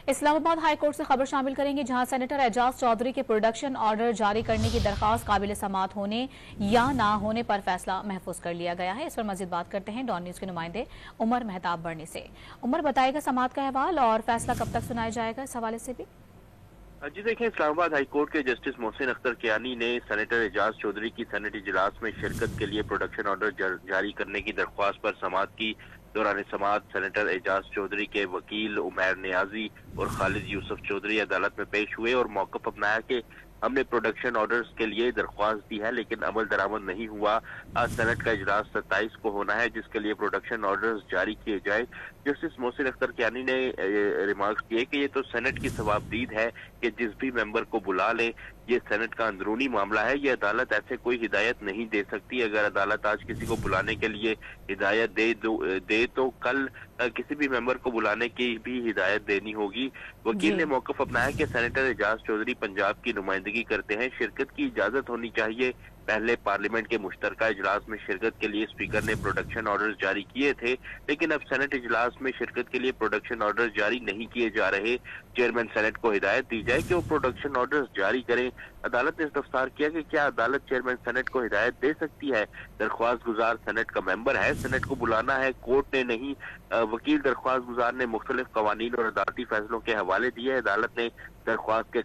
Islamabad high court से खबर शामिल करेंगे, जहां सेनेटर एजाज चौधरी के प्रोडक्शन ऑर्डर जारी करने की दरख्वास्त काबिल समाअत होने या ना होने पर फैसला महफूज कर लिया गया है। इस पर मजीद बात करते हैं डॉन न्यूज के नुमाइंदे उमर मेहताब बरनी से। उमर, बताएगा समाअत का अहवाल और फैसला कब तक सुनाया जाएगा, इस हवाले से भी। जी देखें, इस्लामाबाद हाई कोर्ट के जस्टिस मोहसिन अख्तर कियानी ने सेनेटर एजाज चौधरी की सेनेट इजलास में शिरकत के लिए प्रोडक्शन ऑर्डर जारी करने की दरख्वास्त पर समाअत की। दौरान समाअत सेनेटर एजाज चौधरी के वकील उमैर नियाजी और खालिद यूसुफ चौधरी अदालत में पेश हुए और मौक़िफ़ अपनाया कि हमने प्रोडक्शन ऑर्डर्स के लिए दरख्वास्त दी है लेकिन अमल दरामद नहीं हुआ। आज सेनेट का इजलास 27 को होना है जिसके लिए प्रोडक्शन ऑर्डर्स जारी किए जाए। जस्टिस मोहसिन अख्तर कियानी ने रिमार्क्स किए कि ये तो सेनेट की सवाबदीद है कि जिस भी मेंबर को बुला ले, ये सेनेट का अंदरूनी मामला है, ये अदालत ऐसे कोई हिदायत नहीं दे सकती। अगर अदालत आज किसी को बुलाने के लिए हिदायत दे तो कल किसी भी मेंबर को बुलाने की भी हिदायत देनी होगी। वकील ने मौक़िफ़ अपनाया कि सेनेटर एजाज चौधरी पंजाब की नुमाइंदगी करते हैं, शिरकत की इजाजत होनी चाहिए। पहले पार्लियामेंट के मुश्तरका इजलास में शिरकत के लिए स्पीकर ने प्रोडक्शन ऑर्डर्स जारी किए थे, लेकिन अब सेनेट इजलास में शिरकत के लिए प्रोडक्शन ऑर्डर्स जारी नहीं किए जा रहे। चेयरमैन सेनेट को हिदायत दी जाए कि वो प्रोडक्शन ऑर्डर्स जारी करें। अदालत ने इस्तफसार किया कि क्या अदालत चेयरमैन सेनेट को हिदायत दे सकती है? दरख्वास्त गुजार सेनेट का मेंबर है, सेनेट को बुलाना है, कोर्ट ने नहीं। वकील दरख्वास्त गुजार ने मुख्तलिफ कवानीन और अदालती फैसलों के हवाले दिए। अदालत ने दरख्वास्त के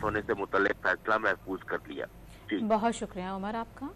होने से मुतल्लिक फैसला महफूज कर लिया। बहुत शुक्रिया उमर आपका।